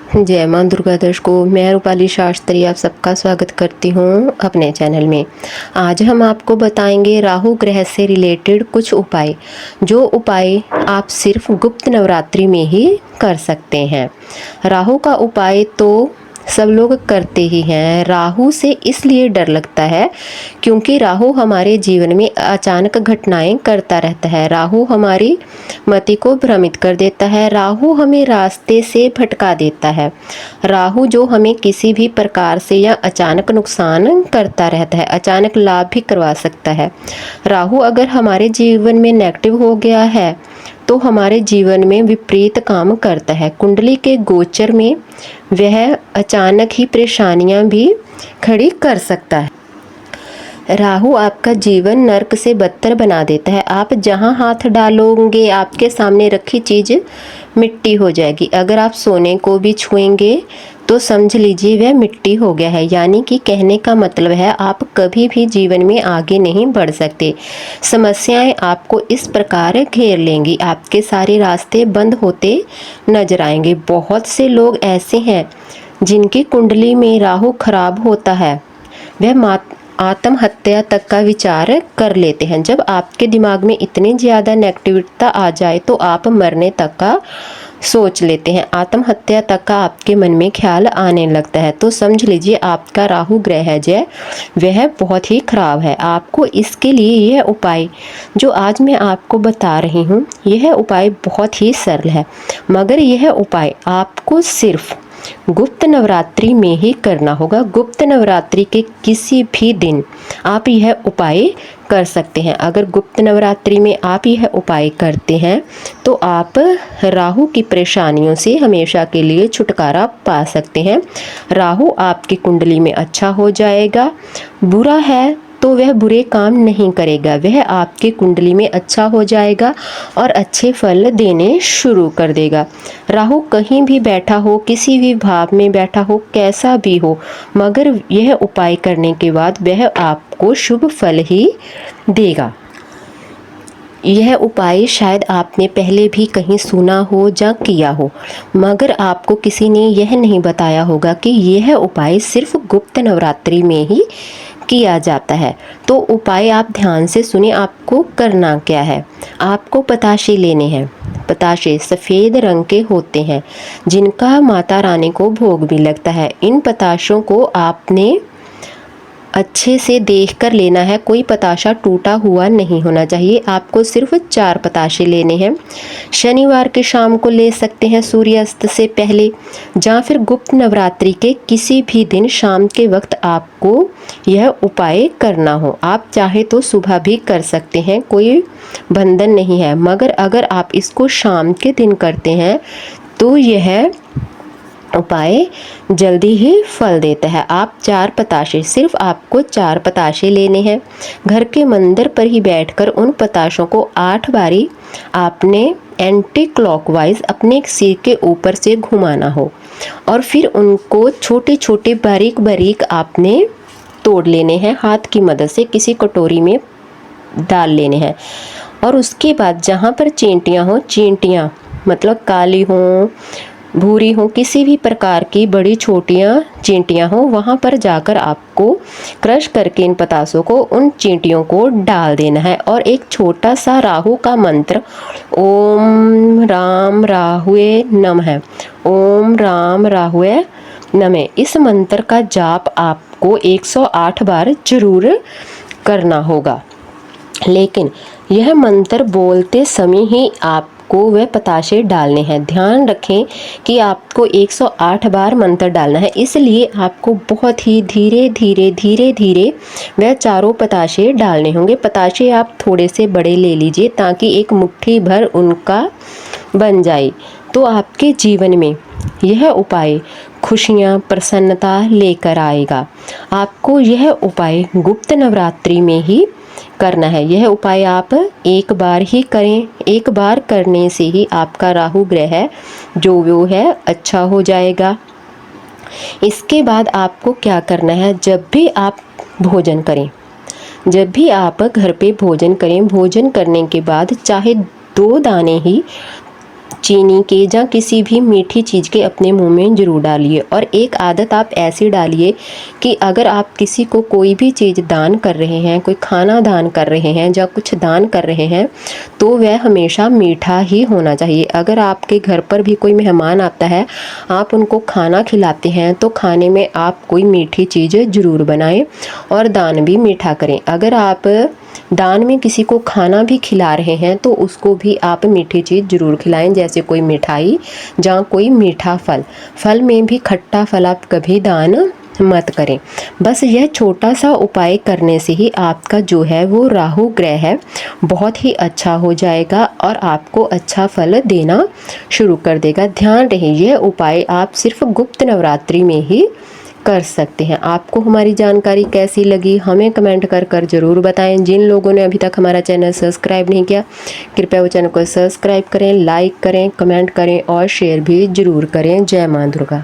जय माँ दुर्गा दर्शकों, मैं रूपाली शास्त्री आप सबका स्वागत करती हूँ अपने चैनल में। आज हम आपको बताएंगे राहु ग्रह से रिलेटेड कुछ उपाय, जो उपाय आप सिर्फ गुप्त नवरात्रि में ही कर सकते हैं। राहु का उपाय तो सब लोग करते ही हैं। राहु से इसलिए डर लगता है क्योंकि राहु हमारे जीवन में अचानक घटनाएं करता रहता है। राहु हमारी मति को भ्रमित कर देता है। राहु हमें रास्ते से भटका देता है। राहु जो हमें किसी भी प्रकार से या अचानक नुकसान करता रहता है, अचानक लाभ भी करवा सकता है। राहु अगर हमारे जीवन में नेगेटिव हो गया है तो हमारे जीवन में विपरीत काम करता है। कुंडली के गोचर में वह अचानक ही परेशानियां भी खड़ी कर सकता है। राहु आपका जीवन नर्क से बदतर बना देता है। आप जहां हाथ डालोगे आपके सामने रखी चीज़ मिट्टी हो जाएगी। अगर आप सोने को भी छुएंगे तो समझ लीजिए वह मिट्टी हो गया है। यानी कि कहने का मतलब है आप कभी भी जीवन में आगे नहीं बढ़ सकते। समस्याएं आपको इस प्रकार घेर लेंगी, आपके सारे रास्ते बंद होते नजर आएंगे। बहुत से लोग ऐसे हैं जिनकी कुंडली में राहु खराब होता है, वह आत्महत्या तक का विचार कर लेते हैं। जब आपके दिमाग में इतनी ज़्यादा नेगेटिविटी आ जाए तो आप मरने तक का सोच लेते हैं, आत्महत्या तक का आपके मन में ख्याल आने लगता है। तो समझ लीजिए आपका राहु ग्रह है जो वह बहुत ही खराब है। आपको इसके लिए यह उपाय जो आज मैं आपको बता रही हूँ, यह उपाय बहुत ही सरल है, मगर यह उपाय आपको सिर्फ गुप्त नवरात्रि में ही करना होगा। गुप्त नवरात्रि के किसी भी दिन आप यह उपाय कर सकते हैं। अगर गुप्त नवरात्रि में आप यह उपाय करते हैं तो आप राहु की परेशानियों से हमेशा के लिए छुटकारा पा सकते हैं। राहु आपकी कुंडली में अच्छा हो जाएगा। बुरा है तो वह बुरे काम नहीं करेगा, वह आपकी कुंडली में अच्छा हो जाएगा और अच्छे फल देने शुरू कर देगा। राहु कहीं भी बैठा हो, किसी भी भाव में बैठा हो, कैसा भी हो, मगर यह उपाय करने के बाद वह आपको शुभ फल ही देगा। यह उपाय शायद आपने पहले भी कहीं सुना हो या किया हो, मगर आपको किसी ने यह नहीं बताया होगा कि यह उपाय सिर्फ गुप्त नवरात्रि में ही किया जाता है। तो उपाय आप ध्यान से सुने। आपको करना क्या है, आपको पताशे लेने हैं। पताशे सफ़ेद रंग के होते हैं जिनका माता रानी को भोग भी लगता है। इन पताशों को आपने अच्छे से देखकर लेना है, कोई पताशा टूटा हुआ नहीं होना चाहिए। आपको सिर्फ 4 पताशे लेने हैं। शनिवार के शाम को ले सकते हैं सूर्यास्त से पहले, या फिर गुप्त नवरात्रि के किसी भी दिन शाम के वक्त आपको यह उपाय करना हो। आप चाहे तो सुबह भी कर सकते हैं, कोई बंधन नहीं है, मगर अगर आप इसको शाम के दिन करते हैं तो यह उपाय जल्दी ही फल देता है। आप 4 पताशे, सिर्फ आपको 4 पताशे लेने हैं। घर के मंदिर पर ही बैठकर उन पताशों को 8 बारी आपने एंटी क्लॉकवाइज अपने सिर के ऊपर से घुमाना हो और फिर उनको छोटे छोटे बारीक बारीक आपने तोड़ लेने हैं। हाथ की मदद से किसी कटोरी में डाल लेने हैं और उसके बाद जहाँ पर चींटियाँ हों, चींटियाँ मतलब काली हों, भूरी हो, किसी भी प्रकार की बड़ी छोटियाँ चींटियाँ हो, वहाँ पर जाकर आपको क्रश करके इन पतासों को उन चींटियों को डाल देना है और एक छोटा सा राहु का मंत्र ओम राम राहुए नमः, ओम राम राहुए नमः, इस मंत्र का जाप आपको 108 बार जरूर करना होगा। लेकिन यह मंत्र बोलते समय ही आपको वह पताशे डालने हैं। ध्यान रखें कि आपको 108 बार मंत्र डालना है, इसलिए आपको बहुत ही धीरे धीरे धीरे धीरे वह चारों पताशे डालने होंगे। पताशे आप थोड़े से बड़े ले लीजिए ताकि एक मुट्ठी भर उनका बन जाए। तो आपके जीवन में यह उपाय खुशियाँ, प्रसन्नता लेकर आएगा। आपको यह उपाय गुप्त नवरात्रि में ही करना है। यह उपाय आप एक बार ही करें, एक बार करने से ही आपका राहु ग्रह जो वो है अच्छा हो जाएगा। इसके बाद आपको क्या करना है, जब भी आप भोजन करें, जब भी आप घर पे भोजन करें, भोजन करने के बाद चाहे 2 दाने ही चीनी के या किसी भी मीठी चीज़ के अपने मुंह में ज़रूर डालिए। और एक आदत आप ऐसी डालिए कि अगर आप किसी को कोई भी चीज़ दान कर रहे हैं, कोई खाना दान कर रहे हैं या कुछ दान कर रहे हैं, तो वह हमेशा मीठा ही होना चाहिए। अगर आपके घर पर भी कोई मेहमान आता है, आप उनको खाना खिलाते हैं, तो खाने में आप कोई मीठी चीज़ ज़रूर बनाएं और दान भी मीठा करें। अगर आप दान में किसी को खाना भी खिला रहे हैं तो उसको भी आप मीठी चीज़ ज़रूर खिलाएं, जैसे कोई मिठाई या कोई मीठा फल। फल में भी खट्टा फल आप कभी दान मत करें। बस यह छोटा सा उपाय करने से ही आपका जो है वो राहु ग्रह है बहुत ही अच्छा हो जाएगा और आपको अच्छा फल देना शुरू कर देगा। ध्यान रहे, यह उपाय आप सिर्फ गुप्त नवरात्रि में ही कर सकते हैं। आपको हमारी जानकारी कैसी लगी हमें कमेंट कर कर ज़रूर बताएं। जिन लोगों ने अभी तक हमारा चैनल सब्सक्राइब नहीं किया, कृपया वो चैनल को सब्सक्राइब करें, लाइक करें, कमेंट करें और शेयर भी ज़रूर करें। जय मां दुर्गा।